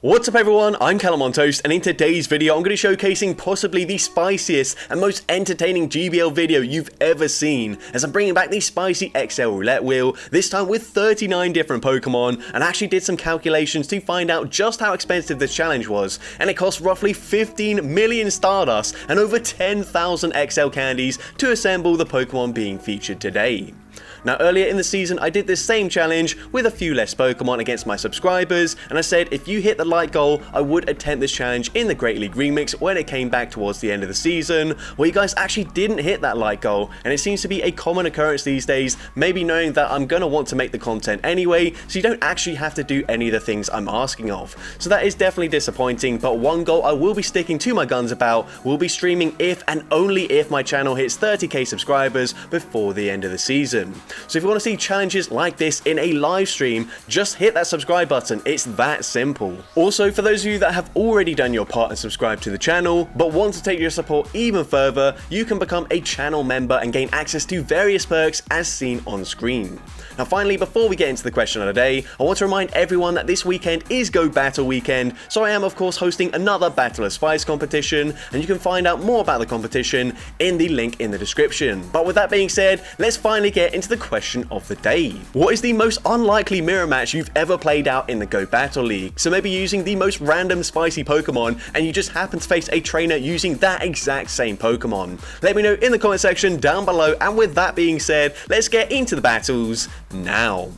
What's up everyone, I'm CallumOnToast, and in today's video I'm going to be showcasing possibly the spiciest and most entertaining GBL video you've ever seen, as I'm bringing back the spicy XL roulette wheel, this time with 39 different Pokemon, and I actually did some calculations to find out just how expensive this challenge was, and it cost roughly 15 million Stardust and over 10,000 XL candies to assemble the Pokemon being featured today. Now earlier in the season I did this same challenge with a few less Pokemon against my subscribers, and I said if you hit the like goal I would attempt this challenge in the Great League Remix when it came back towards the end of the season. Well, you guys actually didn't hit that like goal, and it seems to be a common occurrence these days, maybe knowing that I'm going to want to make the content anyway, so you don't actually have to do any of the things I'm asking of. So that is definitely disappointing, but one goal I will be sticking to my guns about will be streaming if and only if my channel hits 30k subscribers before the end of the season. So if you want to see challenges like this in a live stream, just hit that subscribe button, it's that simple. Also, for those of you that have already done your part and subscribed to the channel, but want to take your support even further, you can become a channel member and gain access to various perks as seen on screen. Now finally, before we get into the question of the day, I want to remind everyone that this weekend is Go Battle weekend, so I am of course hosting another Battle of Spice competition, and you can find out more about the competition in the link in the description. But with that being said, let's finally get into the question of the day. What is the most unlikely mirror match you've ever played out in the Go Battle League? So maybe using the most random spicy Pokemon, and you just happen to face a trainer using that exact same Pokemon. Let me know in the comment section down below, and with that being said, let's get into the battles now.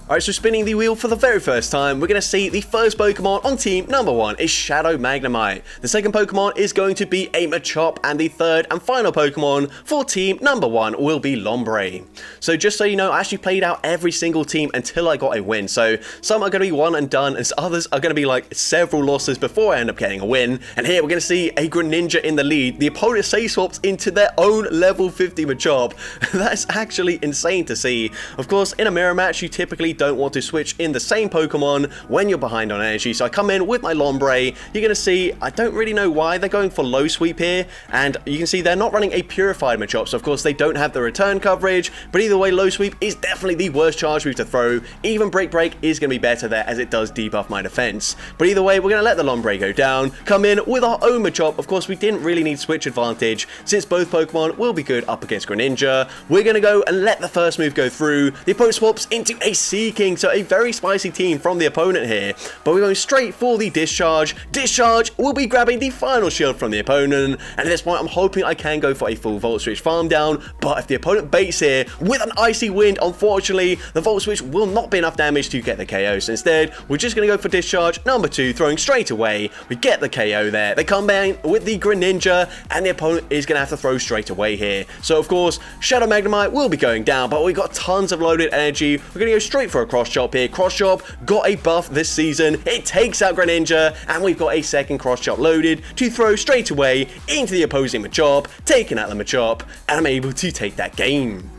Alright, so spinning the wheel for the very first time, we're going to see the first Pokemon on team number 1 is Shadow Magnemite. The second Pokemon is going to be a Machop, and the third and final Pokemon for team number 1 will be Lombre. So just so you know, I actually played out every single team until I got a win. So some are going to be one and done, and others are going to be like several losses before I end up getting a win. And here we're going to see a Greninja in the lead. The opponent say swaps into their own level 50 Machop. That's actually insane to see. Of course, in a mirror match, you typically don't want to switch in the same Pokemon when you're behind on energy, so I come in with my Lombre. You're going to see, I don't really know why they're going for low sweep here, and you can see they're not running a purified Machop, so of course they don't have the return coverage, but either way low sweep is definitely the worst charge move to throw. Even break is going to be better there as it does debuff my defense, but either way we're going to let the Lombre go down, come in with our own Machop. Of course we didn't really need switch advantage since both Pokemon will be good up against Greninja. We're going to go and let the first move go through. The opponent swaps into a Sea King, so a very spicy team from the opponent here, but we're going straight for the Discharge. Discharge will be grabbing the final shield from the opponent, and at this point I'm hoping I can go for a full Volt Switch farm down, but if the opponent baits here with an Icy Wind, unfortunately the Volt Switch will not be enough damage to get the KO, so instead we're just going to go for Discharge number 2, throwing straight away. We get the KO there. They come in with the Greninja, and the opponent is going to have to throw straight away here, so of course Shadow Magnemite will be going down, but we've got tons of loaded energy. We're going to go straight for a Cross Chop here. Cross Chop got a buff this season. It takes out Greninja, and we've got a second Cross Chop loaded to throw straight away into the opposing Machop, taking out the Machop, and I'm able to take that game.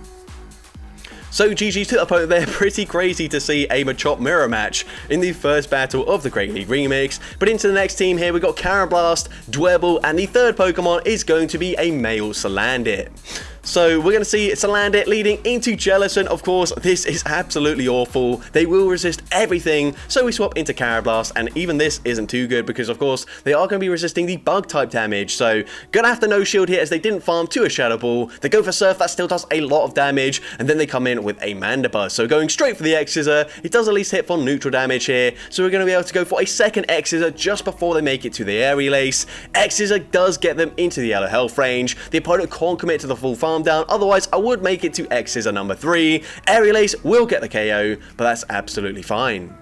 So GG to the opponent there. Pretty crazy to see a Machop mirror match in the first battle of the Great League Remix. But into the next team here, we've got Carablast, Dwebble, and the third Pokemon is going to be a male Salandit. So we're going to see Salandit leading into Jellicent. Of course, this is absolutely awful. They will resist everything, so we swap into Carablast, and even this isn't too good because, of course, they are going to be resisting the Bug-type damage. So gonna have to no-shield here as they didn't farm to a Shadow Ball. They go for Surf, that still does a lot of damage, and then they come in with a Mandibuzz. So going straight for the X-Scissor, it does at least hit for neutral damage here, so we're going to be able to go for a second X-Scissor just before they make it to the Aerial Ace. X-Scissor does get them into the yellow health range. The opponent can't commit to the full farm down, otherwise I would make it to X-Scissor number 3. Aerial Ace will get the KO, but that's absolutely fine.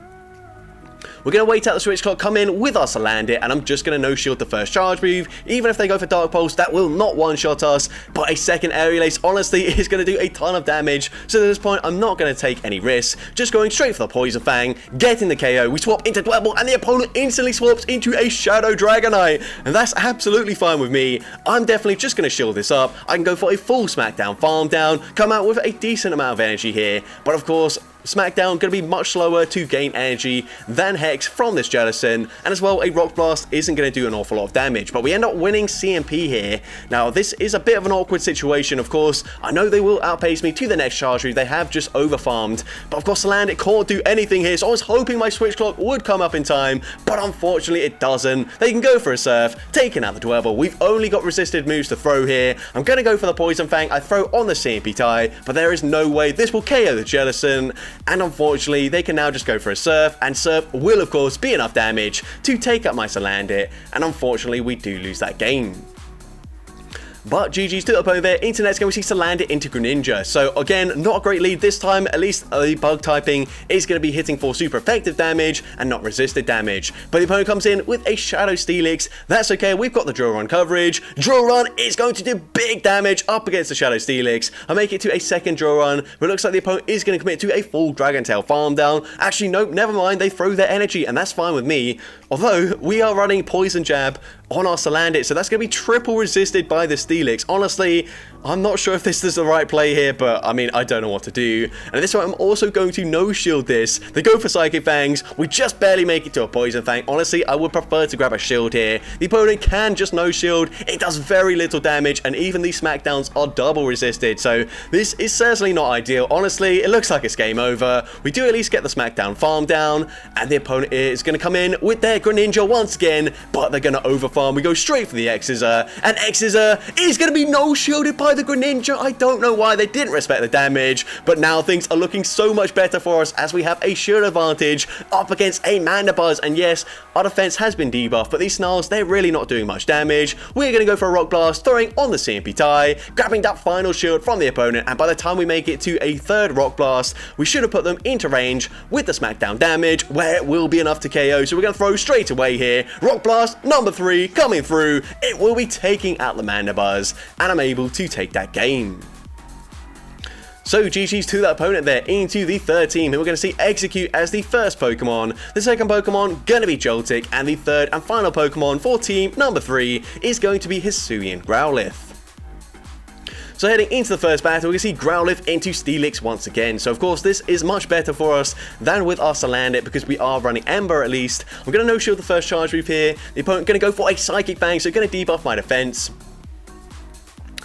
We're going to wait out the switch clock, come in with our Salandit, and I'm just going to no-shield the first charge move. Even if they go for Dark Pulse, that will not one-shot us, but a second Aerial Ace honestly is going to do a ton of damage, so at this point I'm not going to take any risks. Just going straight for the Poison Fang, getting the KO. We swap into Dwebble, and the opponent instantly swaps into a Shadow Dragonite, and that's absolutely fine with me. I'm definitely just going to shield this up. I can go for a full Smackdown farm down, come out with a decent amount of energy here, but of course Smackdown going to be much slower to gain energy than Hex from this Jellicent, and as well a Rock Blast isn't going to do an awful lot of damage, but we end up winning CMP here. Now this is a bit of an awkward situation, of course. I know they will outpace me to the next charge move, they have just overfarmed, but of course Salandit can't do anything here, so I was hoping my switch clock would come up in time, but unfortunately it doesn't. They can go for a Surf, taking out the Dwebble. We've only got resisted moves to throw here. I'm going to go for the Poison Fang. I throw on the CMP tie, but there is no way this will KO the Jellicent, and unfortunately they can now just go for a Surf, and Surf will of course be enough damage to take up my Salandit, and unfortunately we do lose that game. But GG's to the opponent there. Into next game we see Salandit into Greninja. So again, not a great lead this time. At least the bug typing is going to be hitting for super effective damage and not resisted damage. But the opponent comes in with a Shadow Steelix. That's okay, we've got the Drill Run coverage. Drill Run is going to do big damage up against the Shadow Steelix. I make it to a second Drill Run, but it looks like the opponent is going to commit to a full Dragon Tail farm down. Actually, nope, never mind. They throw their energy, and that's fine with me. Although, we are running Poison Jab on our Salandit, so that's going to be triple resisted by the Steelix. Honestly, I'm not sure if this is the right play here, but I mean, I don't know what to do. And this one, I'm also going to no-shield this. They go for Psychic Fangs. We just barely make it to a Poison Fang. Honestly, I would prefer to grab a shield here. The opponent can just no-shield. It does very little damage, and even these Smackdowns are double resisted, so this is certainly not ideal. Honestly, it looks like it's game over. We do at least get the Smackdown farm down, and the opponent is going to come in with their Greninja once again, but they're going to overfarm. We go straight for the X-Scissor, and X-Scissor is going to be no-shielded by the Greninja. I don't know why they didn't respect the damage, but now things are looking so much better for us as we have a shield advantage up against a Mandibuzz. And yes, our defense has been debuffed, but these Snarls, they're really not doing much damage. We're going to go for a Rock Blast, throwing on the CMP tie, grabbing that final shield from the opponent, and by the time we make it to a third Rock Blast, we should have put them into range with the Smackdown damage, where it will be enough to KO. So we're going to throw straight away here. Rock Blast number 3 coming through. It will be taking out the Mandibuzz, and I'm able to take that game. So GG's to that opponent there. Into the third team, who we're going to see Execute as the first Pokemon. The second Pokemon going to be Joltik, and the third and final Pokemon for team number 3 is going to be Hisuian Growlithe. So heading into the first battle, we can see Growlithe into Steelix once again. So of course this is much better for us than with our Salandit, because we are running Ember at least. I'm going to no-shield the first charge move here. The opponent going to go for a Psychic Fang, so going to debuff my defense.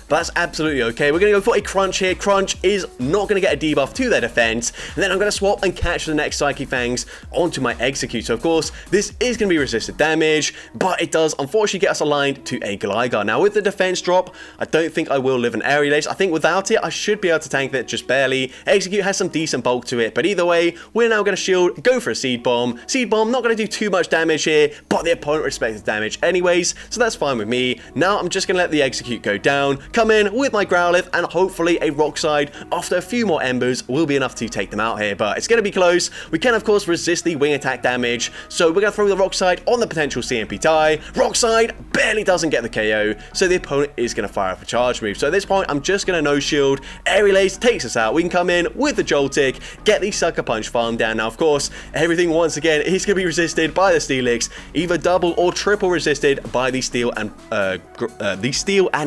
But that's absolutely okay. We're going to go for a Crunch here. Crunch is not going to get a debuff to their defense. And then I'm going to swap and catch the next Psychic Fangs onto my Execute. So, of course, this is going to be resisted damage, but it does unfortunately get us aligned to a Gligar. Now, with the defense drop, I don't think I will live an Aerial Ace. I think without it, I should be able to tank that just barely. Execute has some decent bulk to it, but either way, we're now going to shield, go for a Seed Bomb. Seed Bomb not going to do too much damage here, but the opponent respects the damage anyways, so that's fine with me. Now, I'm just going to let the Execute go down, come in with my Growlithe, and hopefully a Rock Slide after a few more Embers will be enough to take them out here, but it's going to be close. We can, of course, resist the Wing Attack damage, so we're going to throw the Rock Slide on the potential CMP tie. Rock Slide barely doesn't get the KO, so the opponent is going to fire up a charge move. So at this point, I'm just going to no-shield. Aerial Ace takes us out. We can come in with the Joltik, get the Sucker Punch farm down. Now, of course, everything once again is going to be resisted by the Steelix, either double or triple resisted by the Steel and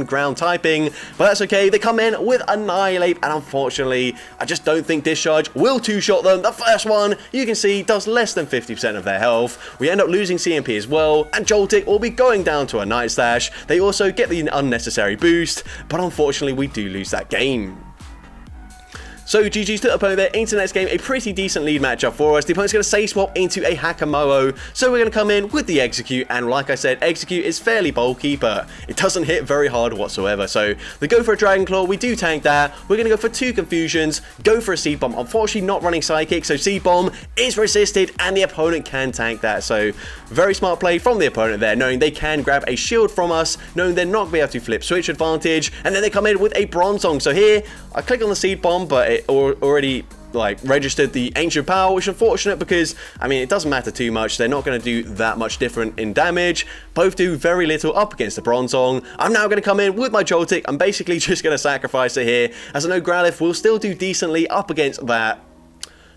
Ground typing. But that's okay. They come in with Annihilate, and unfortunately, I just don't think Discharge will two-shot them. The first one, you can see, does less than 50% of their health. We end up losing CMP as well, and Joltik will be going down to a Night Slash. They also get the unnecessary boost, but unfortunately, we do lose that game. So GG's to the opponent there. Into the next game, a pretty decent lead matchup for us. The opponent's going to Safe Swap into a Hakamoa, so we're going to come in with the Execute, and like I said, Execute is fairly bulky, but it doesn't hit very hard whatsoever. So they go for a Dragon Claw, we do tank that. We're going to go for 2 Confusions, go for a Seed Bomb. Unfortunately, not running Psychic, so Seed Bomb is resisted, and the opponent can tank that. So very smart play from the opponent there, knowing they can grab a shield from us, knowing they're not going to be able to flip Switch advantage, and then they come in with a Bronzong. So here, I click on the Seed Bomb, but it already like registered the Ancient Power, which is unfortunate because, I mean, it doesn't matter too much. They're not going to do that much different in damage. Both do very little up against the Bronzong. I'm now going to come in with my Joltik. I'm basically just going to sacrifice it here, as I know Growlithe will still do decently up against that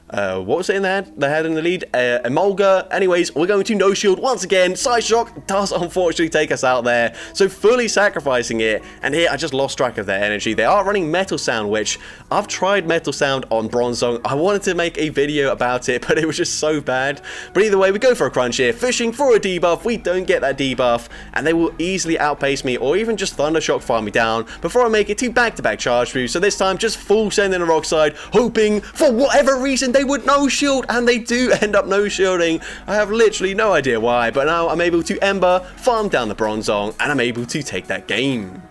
What was it in they had in the lead? Emolga. Anyways, we're going to no shield once again. Side shock does unfortunately take us out there. So fully sacrificing it. And here I just lost track of their energy. They are running Metal Sound, which I've tried Metal Sound on Bronzong. I wanted to make a video about it, but it was just so bad. But either way, we go for a crunch here. Fishing for a debuff. We don't get that debuff. And they will easily outpace me or even just Thunder Shock farm me down before I make it to back-to-back charge moves. So this time, just full send in a Rock Slide, hoping for whatever reason they would no shield, and they do end up no shielding. I have literally no idea why, but now I'm able to Ember, farm down the Bronzong, and I'm able to take that game.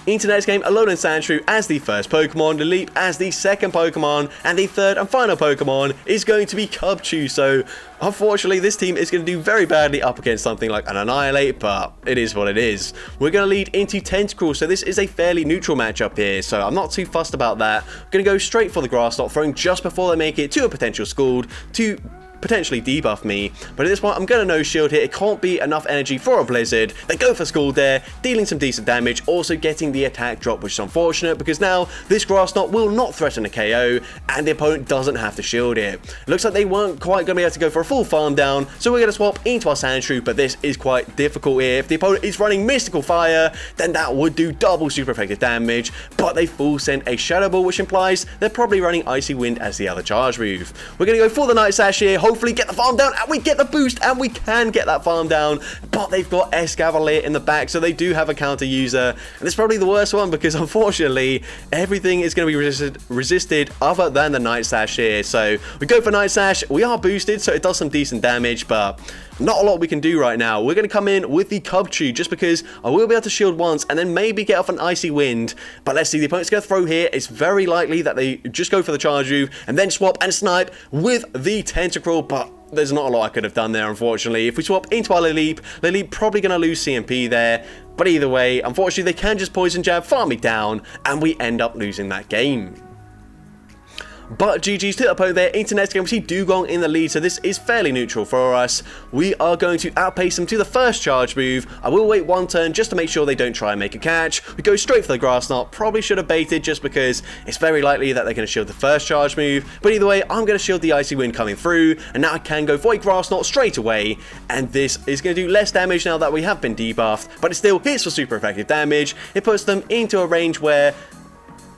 Into next game, Alolan Sandshrew as the first Pokemon, Leap as the second Pokemon, and the third and final Pokemon is going to be Cubchoo. So unfortunately, this team is going to do very badly up against something like an Annihilate, but it is what it is. We're going to lead into Tentacruel, so this is a fairly neutral matchup here, so I'm not too fussed about that. I'm going to go straight for the Grass Knot, throwing just before they make it to a potential Scald to potentially debuff me, but at this point I'm going to no shield here. It can't be enough energy for a Blizzard. They go for Scald there, dealing some decent damage, also getting the attack drop, which is unfortunate because now this Grass Knot will not threaten a KO and the opponent doesn't have to shield it. It looks like they weren't quite going to be able to go for a full farm down, so we're going to swap into our Sandshrew, but this is quite difficult here. If the opponent is running Mystical Fire, then that would do double super effective damage, but they full send a Shadow Ball, which implies they're probably running Icy Wind as the other charge move. We're going to go for the Night Sash here, hopefully get the farm down, and we get the boost, and we can get that farm down, but they've got Escavalier in the back, so they do have a counter user, and it's probably the worst one because unfortunately everything is going to be resisted other than the Night Sash here. So we go for Night Sash, we are boosted, so it does some decent damage, but not a lot we can do right now. We're going to come in with the Cubchoo just because I will be able to shield once and then maybe get off an Icy Wind. But let's see, the opponent's going to throw here. It's very likely that they just go for the charge move and then swap and snipe with the Tentacruel, but there's not a lot I could have done there, unfortunately. If we swap into our Leap probably going to lose CMP there. But either way, unfortunately, they can just Poison Jab, farm me down, and we end up losing that game. But GG's to the opponent there. Into next game, we see Dugong in the lead, so this is fairly neutral for us. We are going to outpace them to the first charge move. I will wait one turn just to make sure they don't try and make a catch. We go straight for the Grass Knot. Probably should have baited just because it's very likely that they're going to shield the first charge move. But either way, I'm going to shield the Icy Wind coming through, and now I can go for a Grass Knot straight away. And this is going to do less damage now that we have been debuffed, but it still hits for super effective damage. It puts them into a range where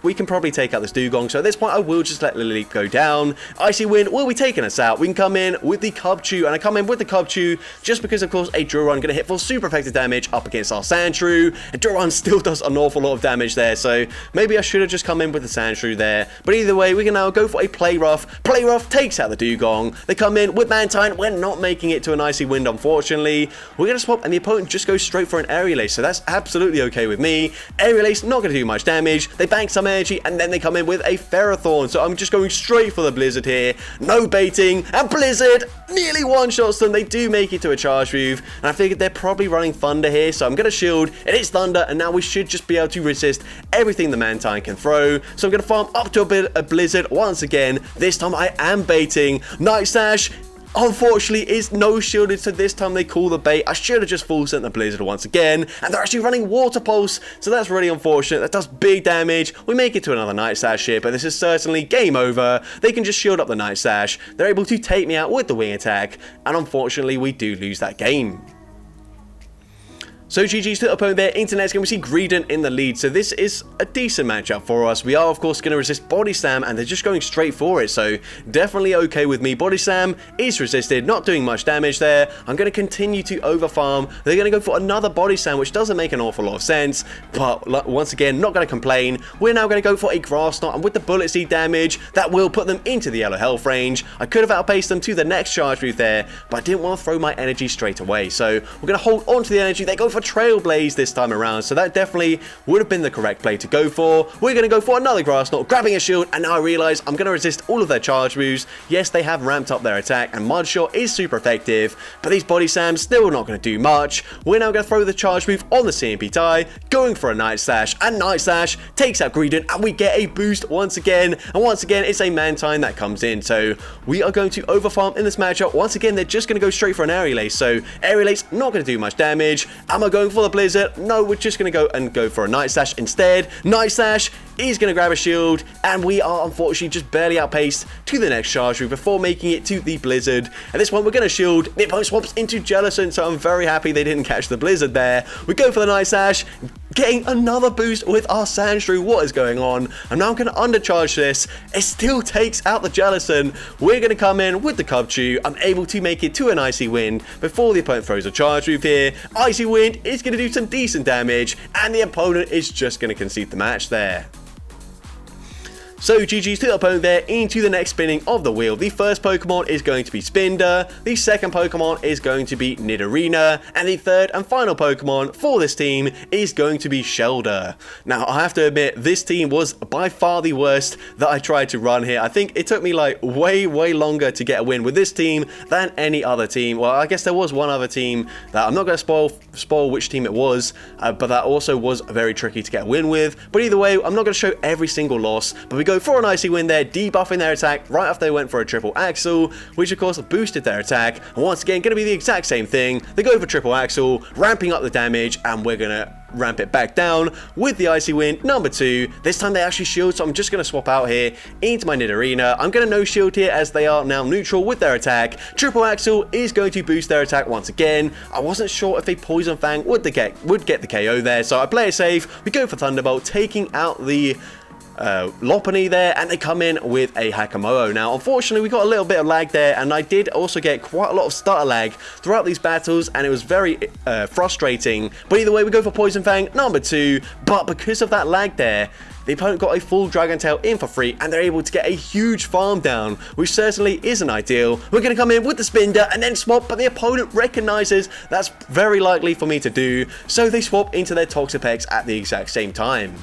we can probably take out this Dugong, so at this point I will just let Leap go down. Icy Wind will be taking us out. We can come in with the Cubchoo, and I come in with the Cubchoo just because, of course, a Drill Run going to hit for super effective damage up against our Sandshrew. A Drill Run still does an awful lot of damage there, so maybe I should have just come in with the Sandshrew there. But either way, we can now go for a Play Rough. Play Rough takes out the Dugong. They come in with Mantine. We're not making it to an Icy Wind, unfortunately. We're going to swap, and the opponent just goes straight for an Aerial Ace, so that's absolutely okay with me. Aerial Ace not going to do much damage. They bank some energy, and then they come in with a Ferrothorn, so I'm just going straight for the Blizzard here. No baiting, and Blizzard nearly one-shots them. They do make it to a charge move, and I figured they're probably running Thunder here, so I'm going to shield. It is Thunder, and now we should just be able to resist everything the Mantine can throw. So I'm going to farm up to a Blizzard once again. This time I am baiting. Night Sash unfortunately is no shielded, so this time they call the bait. I should have just full sent the Blizzard once again, and they're actually running Water Pulse, so that's really unfortunate. That does big damage. We make it to another Night Sash here, but this is certainly game over. They can just shield up the Night Sash. They're able to take me out with the Wing Attack, and unfortunately we do lose that game. So GG's to the opponent there. Into next game, we see Greedent in the lead, so this is a decent matchup for us. We are, of course, going to resist Body Slam, and they're just going straight for it, so definitely okay with me. Body Slam is resisted, not doing much damage there. I'm going to continue to overfarm. They're going to go for another Body Slam, which doesn't make an awful lot of sense, but once again, not going to complain. We're now going to go for a Grass Knot, and with the Bullet Seed damage, that will put them into the Yellow Health range. I could have outpaced them to the next charge move there, but I didn't want to throw my energy straight away, so we're going to hold on to the energy. They go for Trailblaze this time around, so that definitely would have been the correct play to go for. We're going to go for another Grass Knot, grabbing a shield, and now I realize I'm going to resist all of their charge moves. Yes, they have ramped up their attack, and Mud Shot is super effective, but these Body Slams still not going to do much. We're now going to throw the charge move on the CMP tie, going for a Night Slash, and Night Slash takes out Greedent, and we get a boost once again, and once again it's a Mantine that comes in, so we are going to overfarm in this matchup. Once again, they're just going to go straight for an Aerial Ace, so Aerial Ace not going to do much damage. I'm I going for the Blizzard? No, we're just going to go for a Night Slash instead. Night Slash is going to grab a shield, and we are unfortunately just barely outpaced to the next charge move before making it to the Blizzard. At this point, we're going to shield. The opponent swaps into Jellicent, so I'm very happy they didn't catch the Blizzard there. We go for the Night Slash, getting another boost with our Sandshrew. What is going on? And now I'm going to undercharge this. It still takes out the Jellicent. We're going to come in with the Cubchoo. I'm able to make it to an Icy Wind before the opponent throws a charge move here. Icy Wind is going to do some decent damage, and the opponent is just going to concede the match there. So GG's to the opponent there into the next spinning of the wheel. The first Pokemon is going to be Spinder, the second Pokemon is going to be Nidorina, and the third and final Pokemon for this team is going to be Shelder. Now I have to admit, this team was by far the worst that I tried to run here. I think it took me like way longer to get a win with this team than any other team. Well, I guess there was one other team that I'm not going to spoil which team it was, but that also was very tricky to get a win with. But either way, I'm not going to show every single loss, but we go for an Icy Wind there, debuffing their attack right after they went for a triple axle, which of course boosted their attack. And once again, going to be the exact same thing. They go for triple axle, ramping up the damage, and we're going to ramp it back down with the Icy Wind number 2. This time they actually shield, so I'm just going to swap out here into my Nidorina. I'm going to no shield here as they are now neutral with their attack. Triple axle is going to boost their attack once again. I wasn't sure if a Poison Fang would get the KO there, so I play it safe. We go for Thunderbolt, taking out the Lopunny there, and they come in with a Hakamo. Now unfortunately we got a little bit of lag there, and I did also get quite a lot of stutter lag throughout these battles, and it was very frustrating. But either way, we go for Poison Fang number 2, but because of that lag there, the opponent got a full Dragon Tail in for free, and they're able to get a huge farm down, which certainly isn't ideal. We're going to come in with the Spinder and then swap, but the opponent recognizes that's very likely for me to do, so they swap into their Toxapex at the exact same time.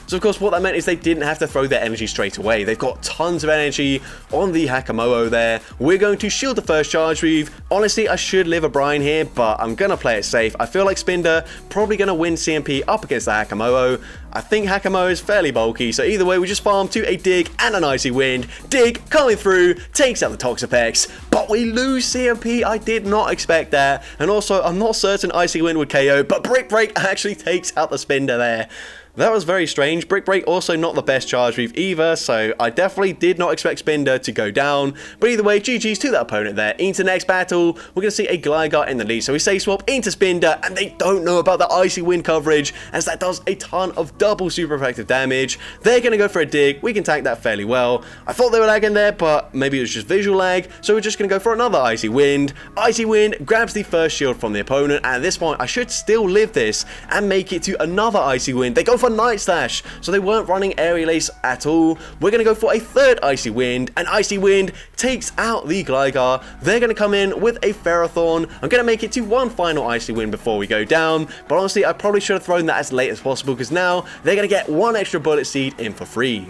So of course what that meant is they didn't have to throw their energy straight away. They've got tons of energy on the Hakamo there. We're going to shield the first charge move. Honestly, I should live a Brine here, but I'm going to play it safe. I feel like Spinder probably going to win CMP up against the Hakamo. I think Hakamo is fairly bulky, so either way we just farm to a Dig and an Icy Wind. Dig coming through, takes out the Toxapex, but we lose CMP. I did not expect that, and also I'm not certain Icy Wind would KO, but Brick Break actually takes out the Spinder there. That was very strange. Brick Break also not the best charge move either, so I definitely did not expect Spinder to go down. But either way, GG's to that opponent there. Into the next battle, we're going to see a Gligar in the lead. So we say swap into Spinder, and they don't know about the Icy Wind coverage, as that does a ton of double super effective damage. They're going to go for a Dig. We can tank that fairly well. I thought they were lagging there, but maybe it was just visual lag, so we're just going to go for another Icy Wind. Icy Wind grabs the first shield from the opponent, and at this point, I should still live this and make it to another Icy Wind. They go for Night Slash, so they weren't running Aerial Ace at all. We're going to go for a third Icy Wind, and Icy Wind takes out the Gligar. They're going to come in with a Ferrothorn. I'm going to make it to one final Icy Wind before we go down, but honestly I probably should have thrown that as late as possible, because now they're going to get one extra Bullet Seed in for free.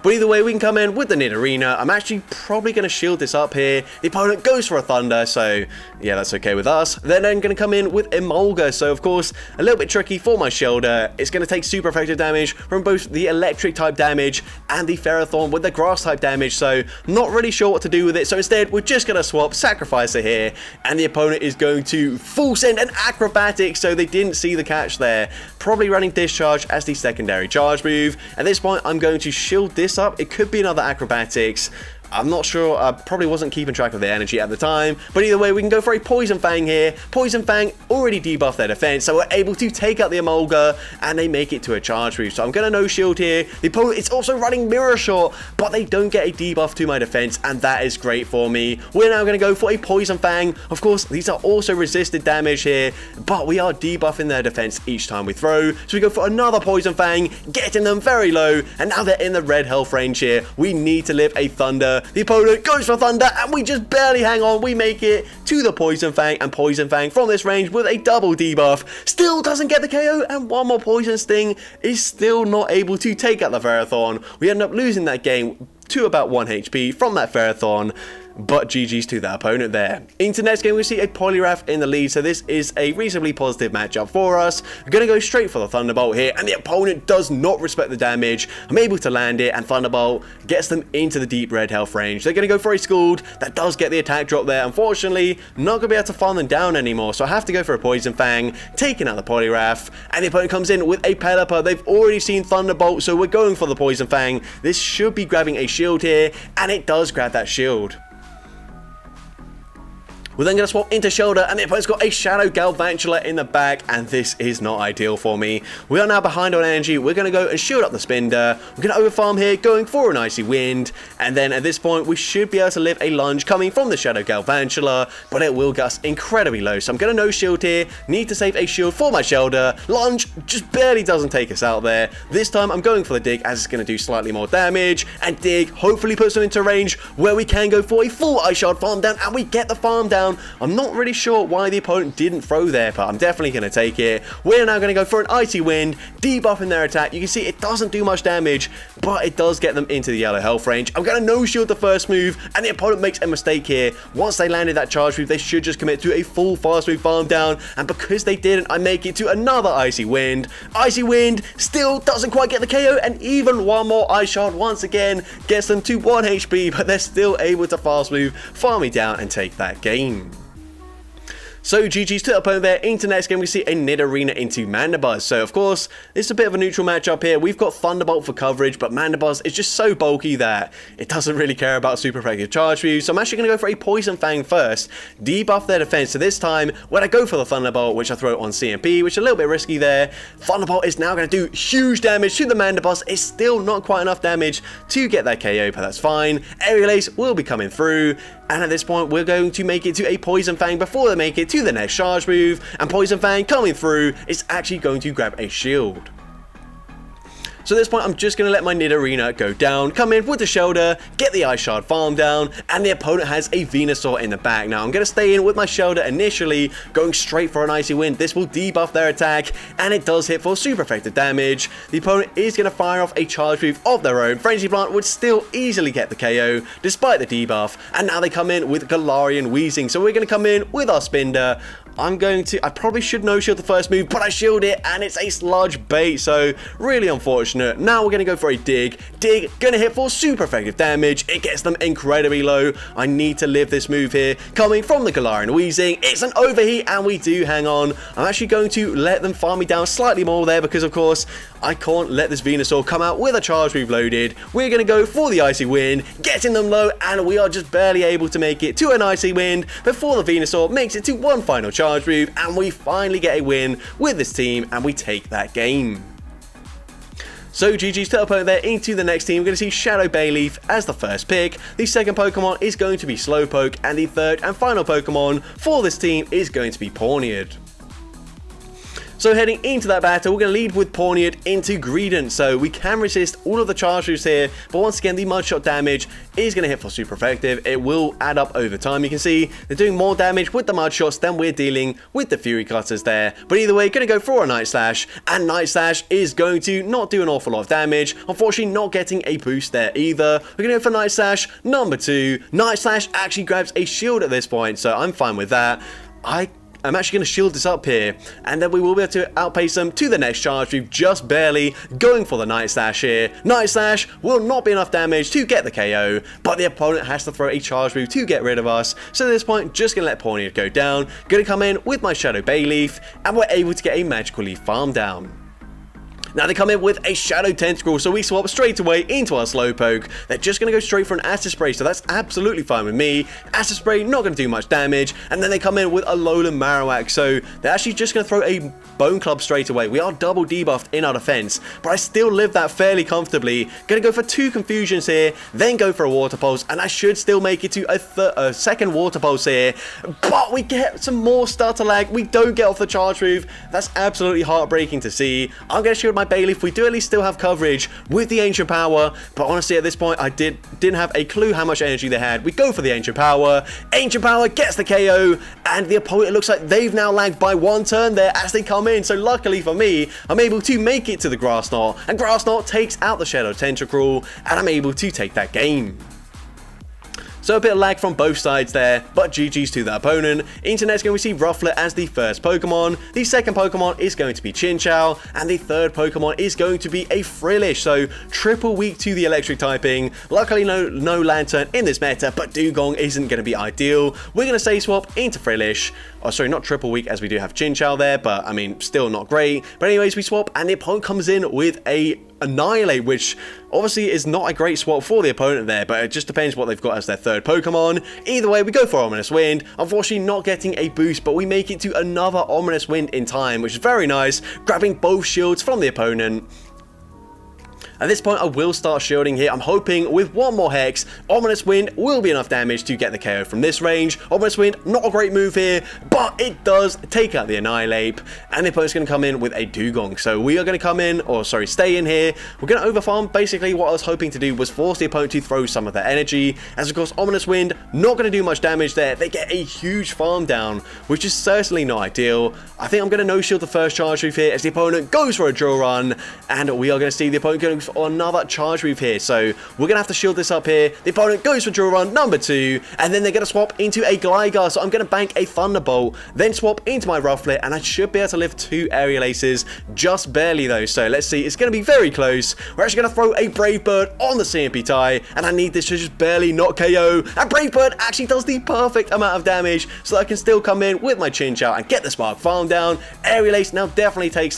But either way, we can come in with the Nidorina. I'm actually probably going to shield this up here. The opponent goes for a Thunder, so yeah, that's okay with us. They're then going to come in with Emolga, so of course, a little bit tricky for my Shelder. It's going to take super effective damage from both the Electric type damage and the Ferrothorn with the Grass type damage, so not really sure what to do with it. So instead, we're just going to swap, sacrifice it here, and the opponent is going to full send an Acrobatic, so they didn't see the catch there. Probably running Discharge as the secondary charge move. At this point, I'm going to shield this up. It could be another Acrobatics. I'm not sure, I probably wasn't keeping track of their energy at the time, but either way we can go for a Poison Fang here. Poison Fang already debuffed their defense, so we're able to take out the Emolga, and they make it to a charge move. So I'm going to no shield here. The opponent is also running Mirror Shot, but they don't get a debuff to my defense, and that is great for me. We're now going to go for a Poison Fang. Of course, these are also resisted damage here, but we are debuffing their defense each time we throw. So we go for another Poison Fang, getting them very low, and now they're in the red health range here. We need to live a Thunder. The opponent goes for Thunder, and we just barely hang on. We make it to the Poison Fang, and Poison Fang from this range with a double debuff still doesn't get the KO, and one more Poison Sting is still not able to take out the Ferrothorn. We end up losing that game to about 1 HP from that Ferrothorn. but GG's to that opponent there. Into next game, we see a Poliwrath in the lead, so this is a reasonably positive matchup for us. We're going to go straight for the Thunderbolt here, and the opponent does not respect the damage. I'm able to land it, and Thunderbolt gets them into the deep red health range. They're going to go for a Scald. That does get the attack drop there. Unfortunately, not going to be able to farm them down anymore, so I have to go for a Poison Fang, taking out the Poliwrath, and the opponent comes in with a Pelipper. They've already seen Thunderbolt, so we're going for the Poison Fang. This should be grabbing a shield here, and it does grab that shield. We're then going to swap into Shoulder, and the opponent's got a Shadow Galvantula in the back, and this is not ideal for me. We are now behind on energy. We're going to go and shield up the Spinder. We're going to overfarm here, going for an Icy Wind, and then at this point, we should be able to live a lunge coming from the Shadow Galvantula, but it will get us incredibly low, so I'm going to no shield here. Need to save a shield for my Shoulder. Lunge just barely doesn't take us out there. This time, I'm going for the Dig, as it's going to do slightly more damage, and Dig hopefully puts them into range where we can go for a full Ice Shard farm down, and we get the farm down. I'm not really sure why the opponent didn't throw there, but I'm definitely going to take it. We're now going to go for an Icy Wind, debuffing their attack. You can see it doesn't do much damage, but it does get them into the yellow health range. I'm going to no shield the first move, and the opponent makes a mistake here. Once they landed that charge move, they should just commit to a full fast move farm down, and because they didn't, I make it to another Icy Wind. Icy Wind still doesn't quite get the KO, and even one more Ice Shard once again gets them to 1 HP, but they're still able to fast move, farm me down, and take that game. So GG's to the opponent there. Into next game, we see a Nidorina into Mandibuzz. So of course, this is a bit of a neutral matchup here. We've got Thunderbolt for coverage, but Mandibuzz is just so bulky that it doesn't really care about super effective charge view. So I'm actually going to go for a Poison Fang first, debuff their defense. So this time, when I go for the Thunderbolt, which I throw on CMP, which is a little bit risky there, Thunderbolt is now going to do huge damage to the Mandibuzz. It's still not quite enough damage to get that KO, but that's fine. Aerial Ace will be coming through, and at this point, we're going to make it to a Poison Fang before they make it to the next charge move, and Poison Fang coming through is actually going to grab a shield. So at this point, I'm just going to let my Nidorina go down, come in with the Shoulder, get the Ice Shard farm down, and the opponent has a Venusaur in the back. Now, I'm going to stay in with my Shoulder initially, going straight for an Icy Wind. This will debuff their attack, and it does hit for super effective damage. The opponent is going to fire off a charge move of their own. Frenzy Plant would still easily get the KO, despite the debuff, and now they come in with Galarian Weezing. So we're going to come in with our Spinder. I probably should no shield the first move, but I shield it, and it's a Sludge Bait, so really unfortunate. Now we're going to go for a Dig. Dig, going to hit for super effective damage. It gets them incredibly low. I need to live this move here. Coming from the Galarian Weezing, it's an Overheat, and we do hang on. I'm actually going to let them farm me down slightly more there, because of course, I can't let this Venusaur come out with a charge move loaded. We're going to go for the Icy Wind, getting them low, and we are just barely able to make it to an Icy Wind before the Venusaur makes it to one final charge move, and we finally get a win with this team, and we take that game. So GG's to the opponent there. Into the next team, we're going to see Shadow Bayleaf as the first pick. The second Pokemon is going to be Slowpoke, and the third and final Pokemon for this team is going to be Pawniard. So heading into that battle, we're going to lead with Pawniard into Greedent. So we can resist all of the charge moves here, but once again, the Mud Shot damage is going to hit for super effective. It will add up over time. You can see they're doing more damage with the Mud Shots than we're dealing with the Fury Cutters there. But either way, going to go for a Night Slash, and Night Slash is going to not do an awful lot of damage. Unfortunately, not getting a boost there either. We're going to go for Night Slash number 2. Night Slash actually grabs a shield at this point, so I'm fine with that. I'm actually going to shield this up here, and then we will be able to outpace them to the next charge move, just barely going for the Night Slash here. Night Slash will not be enough damage to get the KO, but the opponent has to throw a charge move to get rid of us. So at this point, just going to let Pawniard go down. Going to come in with my Shadow Bayleaf, and we're able to get a Magical Leaf farm down. Now they come in with a Shadow Tentacle, so we swap straight away into our Slowpoke. They're just going to go straight for an Acid Spray, so that's absolutely fine with me. Acid Spray, not going to do much damage, and then they come in with a Alolan Marowak, so they're actually just going to throw a Bone Club straight away. We are double debuffed in our defense, but I still live that fairly comfortably. Going to go for 2 Confusions here, then go for a Water Pulse, and I should still make it to a second Water Pulse here, but we get some more stutter lag. We don't get off the charge move. That's absolutely heartbreaking to see. I'm going to shield my Bayleaf. We do at least still have coverage with the Ancient Power, but honestly at this point I didn't have a clue how much energy they had. We go for the Ancient Power. Ancient Power gets the KO, and the opponent, it looks like they've now lagged by 1 turn there as they come in. So luckily for me, I'm able to make it to the Grass Knot, and Grass Knot takes out the Shadow Tentacle, and I'm able to take that game. So a bit of lag from both sides there, but GG's to the opponent. Into next game we see Rufflet as the first Pokemon, the second Pokemon is going to be Chinchou, and the third Pokemon is going to be a Frillish, so triple weak to the electric typing. Luckily no Lantern in this meta, but Dugong isn't going to be ideal. We're going to say swap into Frillish. Oh, sorry, not triple weak as we do have Chinchou there, but I mean, still not great. But anyways, we swap, and the opponent comes in with a Annihilate, which obviously is not a great swap for the opponent there, but it just depends what they've got as their third Pokemon. Either way, we go for Ominous Wind. Unfortunately, not getting a boost, but we make it to another Ominous Wind in time, which is very nice, grabbing both shields from the opponent. At this point, I will start shielding here. I'm hoping with one more Hex, Ominous Wind will be enough damage to get the KO from this range. Ominous Wind, not a great move here, but it does take out the Annihilate, and the opponent's going to come in with a Dugong. So we are going to come in, or sorry, stay in here. We're going to overfarm. Basically, what I was hoping to do was force the opponent to throw some of their energy, as of course, Ominous Wind, not going to do much damage there. They get a huge farm down, which is certainly not ideal. I think I'm going to no-shield the first charge move here as the opponent goes for a drill run, and we are going to see the opponent going for another charge move here. So we're going to have to shield this up here. The opponent goes for drill run number 2, and then they're going to swap into a Gligar. So I'm going to bank a Thunderbolt, then swap into my Rufflet, and I should be able to live 2 Aerial Aces, just barely though. So let's see, it's going to be very close. We're actually going to throw a Brave Bird on the CMP tie, and I need this to just barely not KO. And Brave Bird actually does the perfect amount of damage, so I can still come in with my Chinchou and get the Spark Farm down. Aerial Ace now definitely takes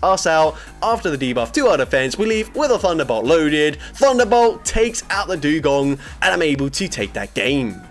us out after the debuff to our defense. We leave with a Thunderbolt loaded. Thunderbolt takes out the Dugong, and I'm able to take that game.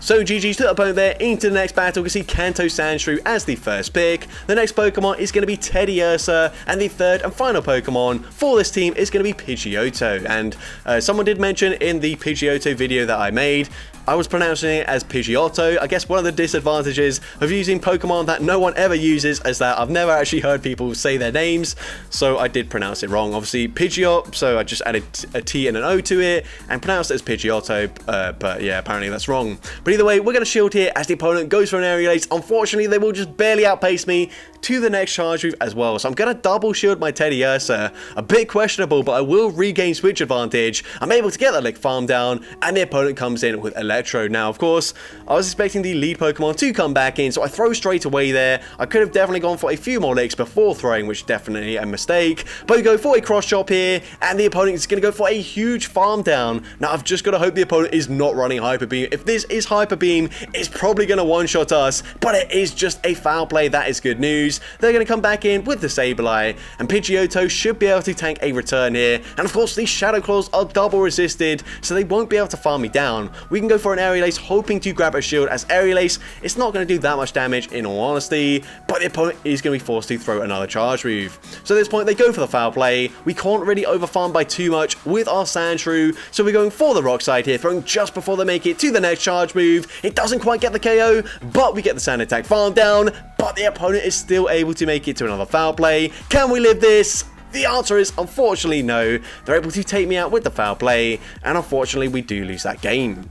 So GG's to the opponent there. Into the next battle, we can see Kanto Sandshrew as the first pick. The next Pokemon is going to be Teddiursa, and the third and final Pokemon for this team is going to be Pidgeotto. And someone did mention in the Pidgeotto video that I made, I was pronouncing it as Pidgeotto. I guess one of the disadvantages of using Pokemon that no one ever uses is that I've never actually heard people say their names, so I did pronounce it wrong. Obviously Pidgeot, so I just added a T and an O to it and pronounced it as Pidgeotto, but yeah, apparently that's wrong. But either way, we're going to shield here as the opponent goes for an Aerial Ace. Unfortunately, they will just barely outpace me to the next charge move as well, so I'm going to double shield my Teddiursa. A bit questionable, but I will regain switch advantage. I'm able to get that Lick Farm down, and the opponent comes in with Electro. Now, of course, I was expecting the lead Pokemon to come back in, so I throw straight away there. I could have definitely gone for a few more licks before throwing, which is definitely a mistake. But we go for a cross chop here, and the opponent is going to go for a huge farm down. Now, I've just got to hope the opponent is not running Hyper Beam. If this is Hyper Beam, it's probably going to one-shot us, but it is just a foul play. That is good news. They're going to come back in with the Sableye, and Pidgeotto should be able to tank a return here. And of course, these Shadow Claws are double resisted, so they won't be able to farm me down. We can go for an Aerial Ace, hoping to grab a shield, as Aerial Ace, it's not going to do that much damage in all honesty, but the opponent is going to be forced to throw another charge move. So at this point, they go for the foul play. We can't really overfarm by too much with our Sandshrew, so we're going for the Rock Slide here, throwing just before they make it to the next charge move. It doesn't quite get the KO, but we get the Sand Attack farm down, but the opponent is still able to make it to another foul play. Can we live this? The answer is unfortunately no. They're able to take me out with the foul play, and unfortunately we do lose that game.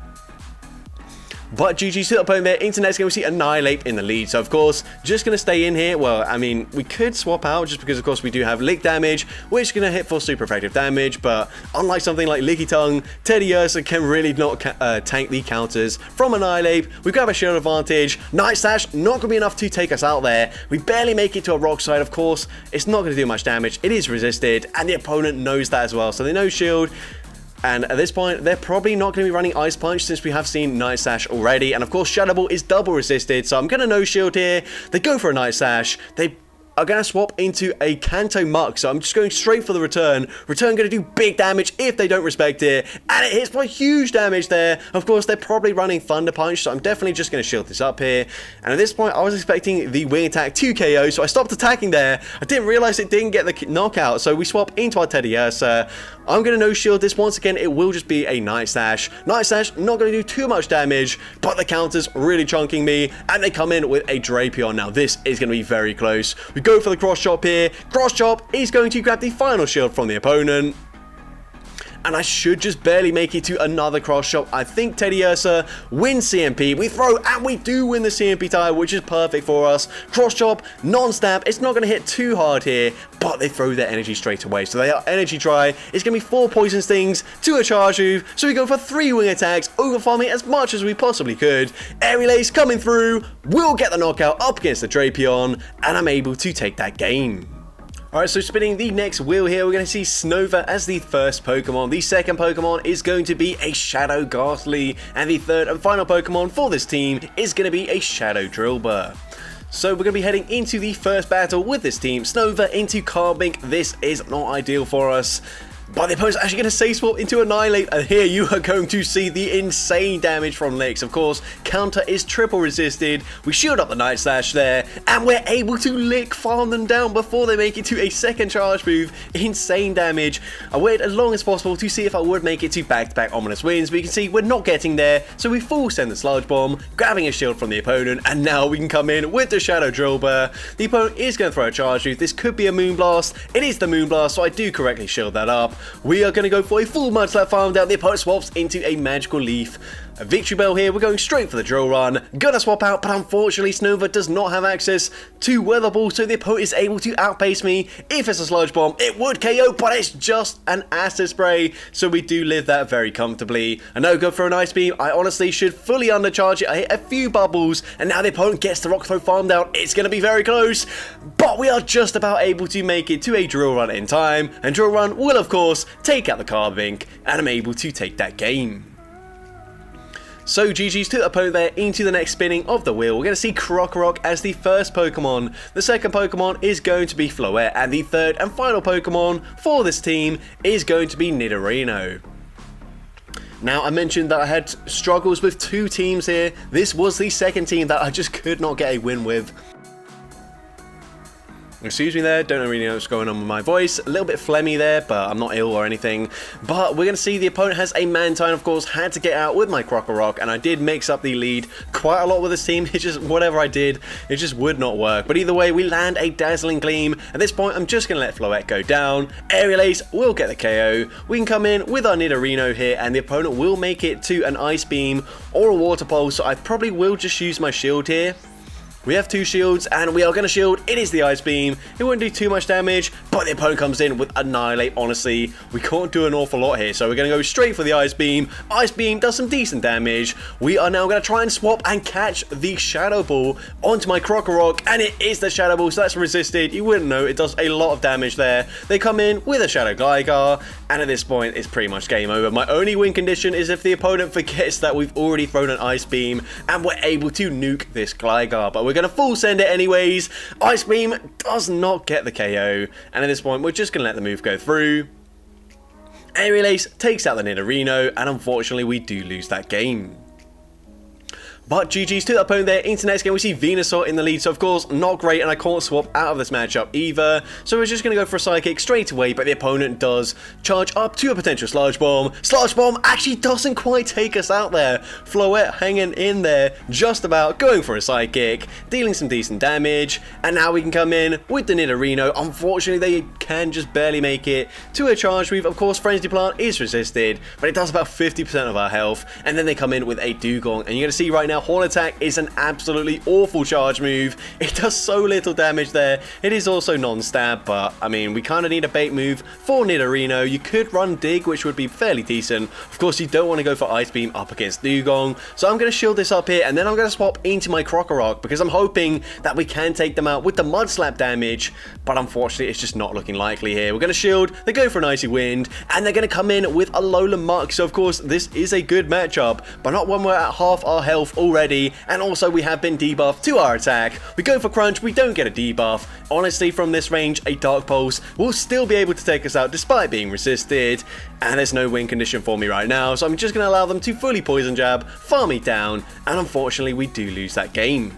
But GG's to the opponent there. Into next game, we see Annihilate in the lead. So, of course, just going to stay in here. Well, I mean, we could swap out just because, of course, we do have Lick damage, which is going to hit for super effective damage. But unlike something like Licky Tongue, Teddiursa can really not tank the counters from Annihilate. We grab a shield advantage. Night Slash, not going to be enough to take us out there. We barely make it to a Rock Slide, of course. It's not going to do much damage. It is resisted, and the opponent knows that as well. So they know shield. And at this point, they're probably not going to be running Ice Punch since we have seen Night Slash already. And of course, Shadow Ball is double resisted, so I'm going to no shield here. They go for a Night Slash. They are going to swap into a Kanto Muck, so I'm just going straight for the return. Return going to do big damage if they don't respect it, and it hits for huge damage there. Of course, they're probably running Thunder Punch, so I'm definitely just going to shield this up here. And at this point, I was expecting the Wing Attack to KO, so I stopped attacking there. I didn't realize it didn't get the knockout, so we swap into our Teddiursa. I'm going to no shield this. Once again, it will just be a Night Slash. Night Slash not going to do too much damage, but the counter's really chunking me, and they come in with a Drapion. Now, this is going to be very close. We go for the cross chop here. Cross chop is going to grab the final shield from the opponent. and I should just barely make it to another cross chop. I think Teddy Ursa wins CMP. We throw, and we do win the CMP tire, which is perfect for us. Cross chop, non-stab. It's not going to hit too hard here, but they throw their energy straight away. So they are energy dry. It's going to be 4 poison stings to a charge move. So we go for 3 wing attacks, over farming as much as we possibly could. Aerial Ace coming through. We'll get the knockout up against the Drapion, and I'm able to take that game. Alright, so spinning the next wheel here, we're going to see Snova as the first Pokemon. The second Pokemon is going to be a Shadow Ghastly, and the third and final Pokemon for this team is going to be a Shadow Drillbur. So we're going to be heading into the first battle with this team. Snova into Carbink. This is not ideal for us. But the opponent's actually going to Safe Swap into Annihilate, and here you are going to see the insane damage from Licks. Of course, counter is triple resisted. We shield up the Night Slash there, and we're able to Lick farm them down before they make it to a second charge move. Insane damage. I waited as long as possible to see if I would make it to back-to-back Ominous Winds, but you can see we're not getting there, so we full send the Sludge Bomb, grabbing a shield from the opponent, and now we can come in with the Shadow Drillbur. The opponent is going to throw a charge move. This could be a Moonblast. It is the Moonblast, so I do correctly shield that up. We are going to go for a full Mudslap farm down. The opponent swaps into a Magical Leaf. A Victory Bell here. We're going straight for the Drill Run. Gonna swap out, but unfortunately Snova does not have access to Weather Ball, so the opponent is able to outpace me. If it's a Sludge Bomb, it would KO, but it's just an Acid Spray, so we do live that very comfortably. I know, go for an Ice Beam. I honestly should fully undercharge it. I hit a few bubbles, and now the opponent gets the Rock Throw farm down. It's going to be very close, but we are just about able to make it to a Drill Run in time, and Drill Run will, of course, take out the Carbink, and I'm able to take that game. So GG's to the opponent there into the next spinning of the wheel. We're going to see Krokorok as the first Pokemon. The second Pokemon is going to be Floette, and the third and final Pokemon for this team is going to be Nidorino. Now, I mentioned that I had struggles with 2 teams here. This was the second team that I just could not get a win with. Excuse me there, don't really know what's going on with my voice. A little bit phlegmy there, but I'm not ill or anything. But we're going to see the opponent has a Mantine, of course, had to get out with my Krokorok, and I did mix up the lead quite a lot with this team. It just, whatever I did, it just would not work. But either way, we land a Dazzling Gleam. At this point, I'm just going to let Floette go down. Aerial Ace will get the KO. We can come in with our Nidorino here, and the opponent will make it to an Ice Beam or a Water Pulse, so I probably will just use my shield here. We have 2 shields, and we are going to shield. It is the Ice Beam. It won't do too much damage, but the opponent comes in with Annihilate. Honestly, we can't do an awful lot here, so we're going to go straight for the Ice Beam. Ice Beam does some decent damage. We are now going to try and swap and catch the Shadow Ball onto my Krokorok, and it is the Shadow Ball, so that's resisted. You wouldn't know, it does a lot of damage there. They come in with a Shadow Gligar, and at this point, it's pretty much game over. My only win condition is if the opponent forgets that we've already thrown an Ice Beam, and we're able to nuke this Gligar, but we're going to full send it anyways. Ice Beam does not get the KO, and at this point we're just going to let the move go through. Aerial Ace takes out the Nidorino, and unfortunately we do lose that game. But GG's to the opponent there. Into the next game, we see Venusaur in the lead, so of course, not great, and I can't swap out of this matchup either. So we're just going to go for a Psychic straight away, but the opponent does charge up to a potential Sludge Bomb. Sludge Bomb actually doesn't quite take us out there. Floette hanging in there, just about, going for a Psychic, dealing some decent damage, and now we can come in with the Nidorino. Unfortunately, they can just barely make it to a charge move. Of course, Frenzy Plant is resisted, but it does about 50% of our health, and then they come in with a Dugong, and you're going to see right now, Horn Attack is an absolutely awful charge move. It does so little damage there. It is also non-stab, but I mean, we kind of need a bait move for Nidorino. You could run Dig, which would be fairly decent. Of course, you don't want to go for Ice Beam up against Dugong, so I'm going to shield this up here, and then I'm going to swap into my Krokorok, because I'm hoping that we can take them out with the Mud Slap damage, but unfortunately, it's just not looking likely here. We're going to shield, they go for an Icy Wind, and they're going to come in with a Alolan Muck, so of course, this is a good matchup, but not when we're at half our health already, and also we have been debuffed to our attack. We go for Crunch, we don't get a debuff. Honestly, from this range, a Dark Pulse will still be able to take us out despite being resisted, and there's no win condition for me right now, so I'm just going to allow them to fully Poison Jab, farm me down, and unfortunately we do lose that game.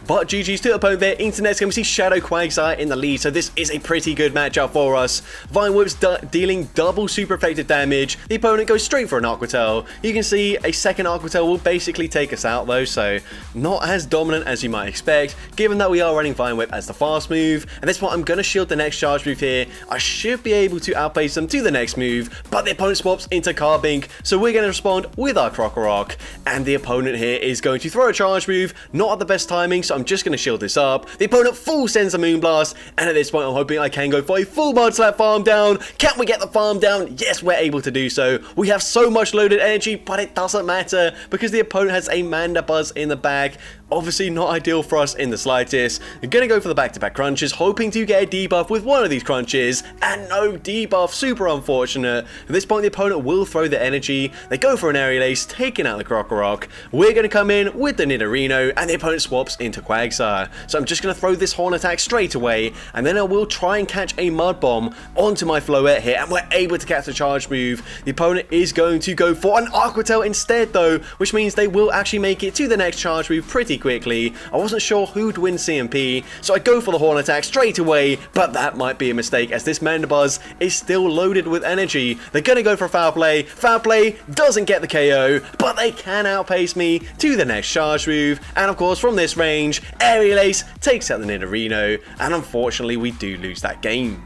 But GG's to the opponent there. Into next game, we see Shadow Quagsire in the lead, so this is a pretty good matchup for us. Vine Whip's dealing double super effective damage. The opponent goes straight for an Aqua Tail. You can see a second Aqua Tail will basically take us out though, so not as dominant as you might expect, given that we are running Vine Whip as the fast move. At this point, I'm going to shield the next charge move here. I should be able to outpace them to the next move, but the opponent swaps into Carbink, so we're going to respond with our Krokorok, and the opponent here is going to throw a charge move, not at the best timing, so I'm just going to shield this up. The opponent full sends a Moonblast, and at this point I'm hoping I can go for a full Mud Slap farm down. Can we get the farm down? Yes, we're able to do so. We have so much loaded energy, but it doesn't matter because the opponent has a Mandibuzz in the bag. Obviously not ideal for us in the slightest. I'm going to go for the back-to-back crunches, hoping to get a debuff with one of these crunches, and no debuff, super unfortunate. At this point the opponent will throw the energy, they go for an Aerial Ace, taking out the Krokorok. We're going to come in with the Nidorino, and the opponent swaps into Quagsire. So I'm just going to throw this Horn attack straight away, and then I will try and catch a Mud Bomb onto my Floette here, and we're able to catch the charge move. The opponent is going to go for an Aqua Tail instead though, which means they will actually make it to the next charge move pretty quickly. I wasn't sure who'd win CMP, so I go for the Horn attack straight away, but that might be a mistake as this Mandibuzz is still loaded with energy. They're going to go for Foul Play. Foul Play doesn't get the KO, but they can outpace me to the next charge move, and of course from this range, Aerial Ace takes out the Nidorino, and unfortunately we do lose that game.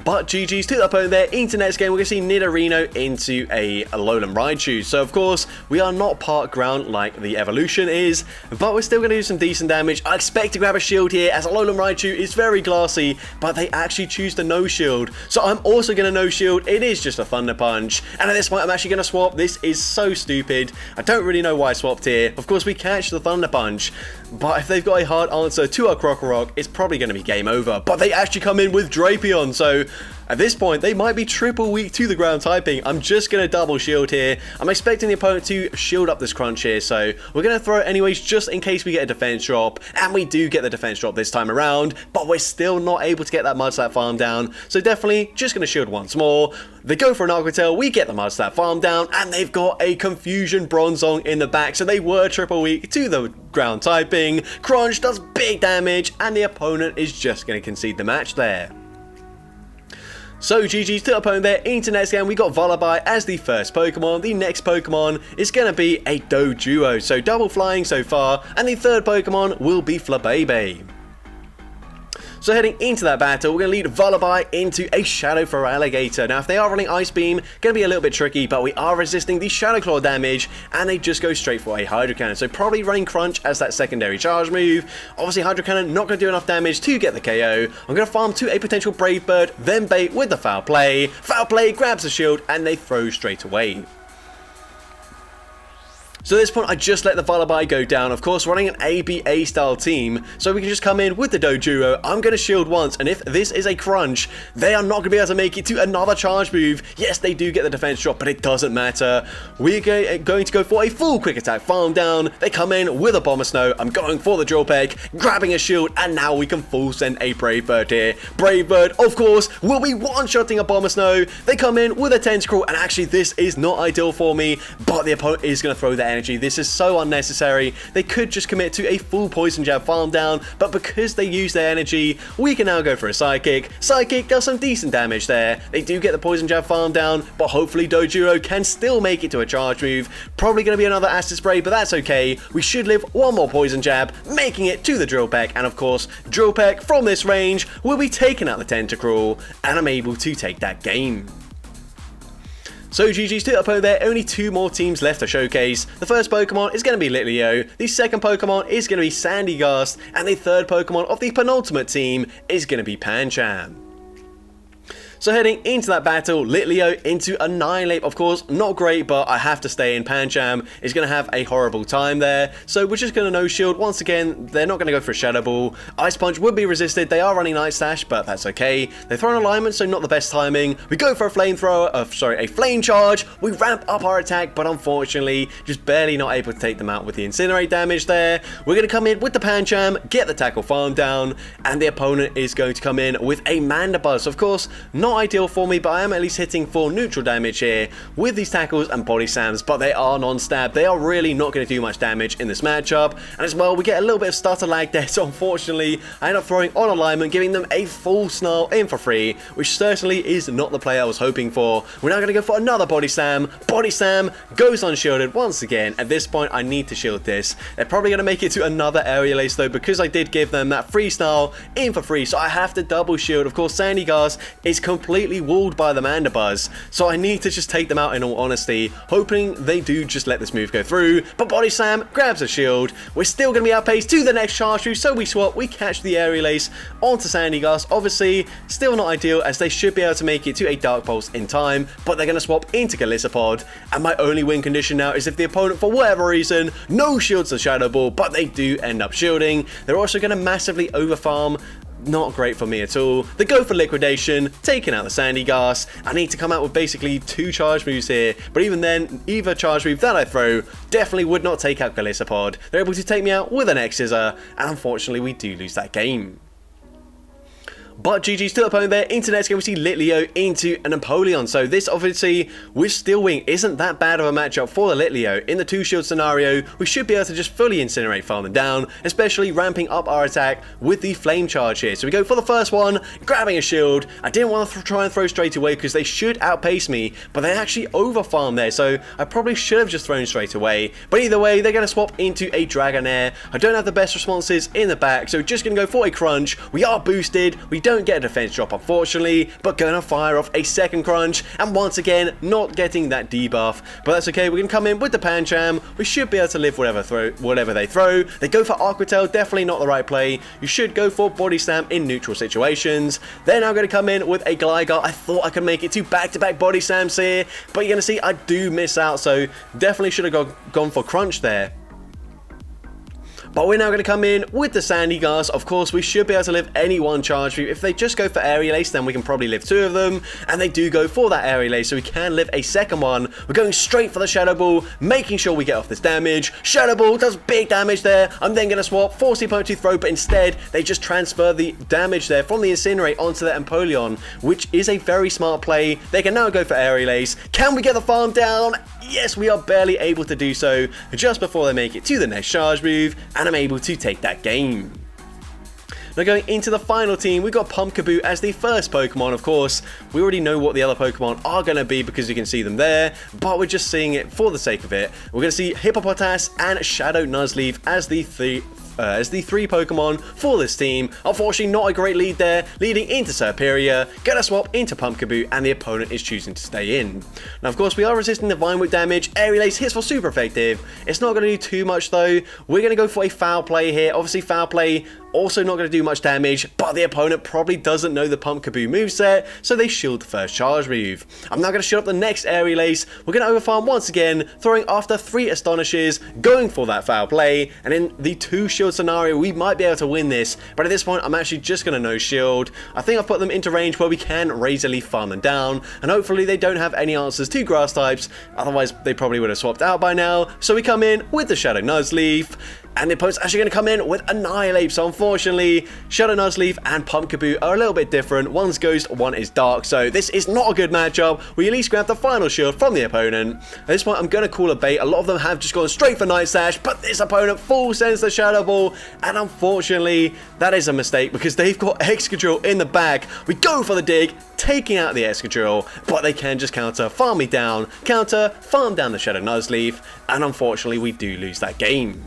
But GG's to the opponent there. Into next game, we're going to see Nidorino into a Alolan Raichu. So, of course, we are not part ground like the evolution is, but we're still going to do some decent damage. I expect to grab a shield here as Alolan Raichu is very glassy, but they actually choose to no shield. So, I'm also going to no shield. It is just a Thunder Punch. And at this point, I'm actually going to swap. This is so stupid. I don't really know why I swapped here. Of course, we catch the Thunder Punch, but if they've got a hard answer to our Krokorok, it's probably going to be game over. But they actually come in with Drapion, so at this point, they might be triple weak to the ground typing. I'm just going to double shield here. I'm expecting the opponent to shield up this crunch here, so we're going to throw it anyways just in case we get a defense drop. And we do get the defense drop this time around, but we're still not able to get that Mud Slap farm down. So definitely just going to shield once more. They go for an Aqua Tail, we get the Mud Slap farm down, and they've got a Confusion Bronzong in the back, so they were triple weak to the ground typing. Crunch does big damage, and the opponent is just going to concede the match there. So GG's to the opponent there. Into next game, we got Vullaby as the first Pokemon. The next Pokemon is going to be a Doduo, so double flying so far, and the third Pokemon will be Flabebe. So heading into that battle, we're going to lead Vullaby into a Shadow Feraligatr. Now, if they are running Ice Beam, going to be a little bit tricky, but we are resisting the Shadow Claw damage, and they just go straight for a Hydro Cannon. So probably running Crunch as that secondary charge move. Obviously, Hydro Cannon not going to do enough damage to get the KO. I'm going to farm to a potential Brave Bird, then bait with the Foul Play. Foul Play grabs the shield, and they throw straight away. So at this point, I just let the Vullaby go down, of course running an ABA style team, so we can just come in with the Doduo. I'm going to shield once, and if this is a crunch, they are not going to be able to make it to another charge move. Yes, they do get the defense drop, but it doesn't matter. We're going to go for a full quick attack farm down. They come in with a Bomber Snow. I'm going for the Drill Peck, grabbing a shield, and now we can full send a Brave Bird here. Brave Bird, of course, will be one-shotting a Bomber Snow. They come in with a Tentacruel, and actually this is not ideal for me, but the opponent is going to throw their energy. This is so unnecessary. They could just commit to a full Poison Jab farm down, but because they use their energy, we can now go for a Psychic. Psychic does some decent damage there. They do get the Poison Jab farm down, but hopefully Doduo can still make it to a charge move. Probably going to be another Acid Spray, but that's okay. We should live one more Poison Jab, making it to the Drill Peck, and of course, Drill Peck from this range will be taking out the Tentacruel, and I'm able to take that game. So GG's to the opponent there, only two more teams left to showcase. The first Pokemon is going to be Litleo, the second Pokemon is going to be Sandygast, and the third Pokemon of the penultimate team is going to be Pancham. So heading into that battle, Litleo into Annihilate, of course, not great, but I have to stay in. Pancham is going to have a horrible time there, so we're just going to no shield. Once again, they're not going to go for a Shadow Ball. Ice Punch would be resisted. They are running Night Slash, but that's okay. They throw an alignment, so not the best timing. We go for a a Flame Charge. We ramp up our attack, but unfortunately, just barely not able to take them out with the Incinerate damage there. We're going to come in with the Pancham, get the Tackle Farm down, and the opponent is going to come in with a Mandibuzz. Of course, not not ideal for me, but I am at least hitting full neutral damage here with these tackles and body slams, but they are non-stab. They are really not going to do much damage in this matchup, and as well, we get a little bit of stutter lag there, so unfortunately, I end up throwing on alignment, giving them a full snarl in for free, which certainly is not the play I was hoping for. We're now going to go for another body slam. Body slam goes unshielded once again. At this point, I need to shield this. They're probably going to make it to another aerial ace though, because I did give them that free snarl in for free, so I have to double shield. Of course, Sandy Gas is completely walled by the Mandibuzz, so I need to just take them out in all honesty, hoping they do just let this move go through. But body slam grabs a shield. We're still going to be outpaced to the next charge through, so we swap. We catch the aerial ace onto Sandy Gas. Obviously, still not ideal, as they should be able to make it to a Dark Pulse in time, but they're going to swap into Galissapod, and my only win condition now is if the opponent, for whatever reason, no shields the Shadow Ball, but they do end up shielding. They're also going to massively overfarm. Not great for me at all. They go for liquidation, taking out the Sandy Gas. I need to come out with basically 2 charge moves here, but even then, either charge move that I throw definitely would not take out Galissapod. They're able to take me out with an X-Scissor, and unfortunately we do lose that game. But GG's to the opponent there. Into next game, we see Litleo into an Empoleon. So this, obviously, with Steel Wing, isn't that bad of a matchup for the Litleo. In the 2-shield scenario, we should be able to just fully incinerate, farm them down, especially ramping up our attack with the Flame Charge here. So we go for the first one, grabbing a shield. I didn't want to try and throw straight away because they should outpace me, but they actually over-farm there, so I probably should have just thrown straight away. But either way, they're going to swap into a Dragonair. I don't have the best responses in the back, so just going to go for a Crunch. We are boosted. We don't get a defense drop, unfortunately, but gonna fire off a second Crunch, and once again not getting that debuff, but that's okay. We're gonna come in with the Pancham. We should be able to live whatever they throw. They go for Aqua Tail, definitely not the right play. You should go for Body Slam in neutral situations. They're now going to come in with a Gligar. I thought I could make it to back-to-back Body Slams here, but you're gonna see I do miss out, so definitely should have gone for Crunch there. But we're now going to come in with the Sandy Gas. Of course, we should be able to live any one charge move. If they just go for Aerial Ace, then we can probably live 2 of them. And they do go for that Aerial Ace, so we can live a second one. We're going straight for the Shadow Ball, making sure we get off this damage. Shadow Ball does big damage there. I'm then going to swap, force the opponent to throw, but instead, they just transfer the damage there from the Incinerate onto the Empoleon, which is a very smart play. They can now go for Aerial Ace. Can we get the farm down? Yes, we are barely able to do so just before they make it to the next charge move, and I'm able to take that game. Now going into the final team, we got Pumpkaboo as the first Pokemon. Of course, we already know what the other Pokemon are going to be because you can see them there, but we're just seeing it for the sake of it. We're going to see Hippopotas and Shadow Nuzleaf as the 3 Pokemon for this team. Unfortunately, not a great lead there, leading into Serperior. Gonna swap into Pumpkaboo, and the opponent is choosing to stay in. Now, of course, we are resisting the Vine Whip damage. Aerial Ace hits for super effective. It's not going to do too much, though. We're going to go for a Foul Play here. Obviously, Foul Play also not going to do much damage, but the opponent probably doesn't know the Pumpkaboo moveset, so they shield the first charge move. I'm now going to shield up the next Aerial Ace. We're going to overfarm once again, throwing after 3 Astonishes, going for that Foul Play, and in the 2-shield scenario, we might be able to win this, but at this point, I'm actually just going to no-shield. I think I've put them into range where we can Razor Leaf farm them down, and hopefully they don't have any answers to Grass types, otherwise they probably would have swapped out by now. So we come in with the Shadow Nuzleaf, and the opponent's actually going to come in with Annihilate. So unfortunately, Shadow Nuzleaf and Pumpkaboo are a little bit different. One's Ghost, one is Dark. So this is not a good matchup. We at least grab the final shield from the opponent. At this point, I'm going to call a bait. A lot of them have just gone straight for Night Slash, but this opponent full sends the Shadow Ball. And unfortunately, that is a mistake because they've got Excadrill in the back. We go for the dig, taking out the Excadrill, but they can just counter, farm me down, counter, farm down the Shadow Nuzleaf, and unfortunately, we do lose that game.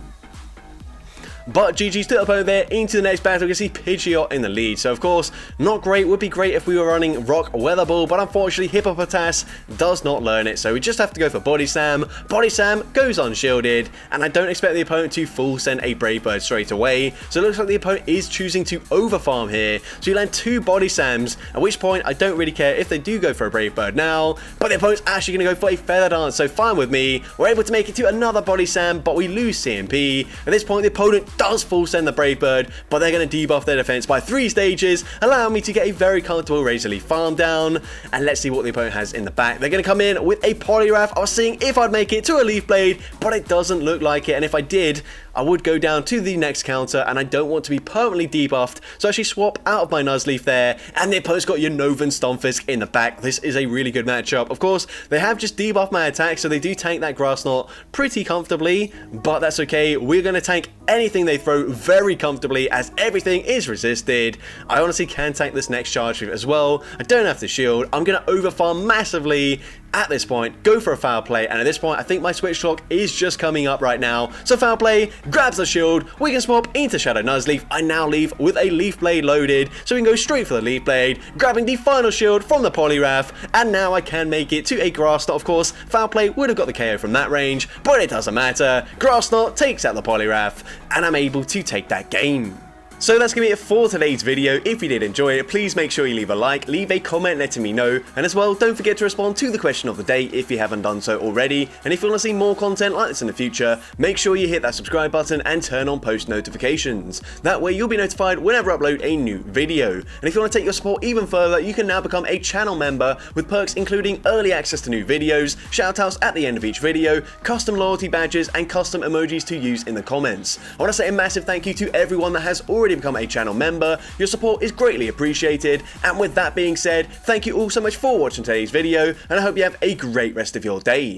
But GG's to the opponent there. Into the next battle, we can see Pidgeot in the lead. So, of course, not great. Would be great if we were running Rock Weather Ball, but unfortunately, Hippopotas does not learn it. So, we just have to go for Body Slam. Body Slam goes unshielded, and I don't expect the opponent to full send a Brave Bird straight away. So, it looks like the opponent is choosing to overfarm here. So, you land 2 Body Slams, at which point, I don't really care if they do go for a Brave Bird now, but the opponent's actually going to go for a Feather Dance. So, fine with me. We're able to make it to another Body Slam, but we lose CMP. At this point, the opponent does full send the Brave Bird, but they're going to debuff their defense by 3 stages, allowing me to get a very comfortable Razor Leaf farm down. And let's see what the opponent has in the back. They're going to come in with a Poliwrath. I was seeing if I'd make it to a Leaf Blade, but it doesn't look like it, and if I did, I would go down to the next counter, and I don't want to be permanently debuffed, so I actually swap out of my Nuzleaf there, and the opponent's got your Novan Stomfisk in the back. This is a really good matchup. Of course, they have just debuffed my attack, so they do tank that Grass Knot pretty comfortably, but that's okay. We're going to tank anything they throw very comfortably, as everything is resisted. I honestly can tank this next charge as well. I don't have to shield. I'm going to overfarm massively at this point, go for a foul play, and at this point I think my switch clock is just coming up right now. So foul play, grabs the shield, we can swap into Shadow Nuzleaf. I now leave with a Leaf Blade loaded, so we can go straight for the Leaf Blade, grabbing the final shield from the Poliwrath, and now I can make it to a Grass Knot. Of course, foul play would have got the KO from that range, but it doesn't matter. Grass Knot takes out the Poliwrath, and I'm able to take that game. So that's going to be it for today's video. If you did enjoy it, please make sure you leave a like, leave a comment letting me know, and as well, don't forget to respond to the question of the day if you haven't done so already. And if you want to see more content like this in the future, make sure you hit that subscribe button and turn on post notifications. That way you'll be notified whenever I upload a new video. And if you want to take your support even further, you can now become a channel member with perks including early access to new videos, shoutouts at the end of each video, custom loyalty badges, and custom emojis to use in the comments. I want to say a massive thank you to everyone that has already become a channel member. Your support is greatly appreciated, and with that being said, thank you all so much for watching today's video, and I hope you have a great rest of your day.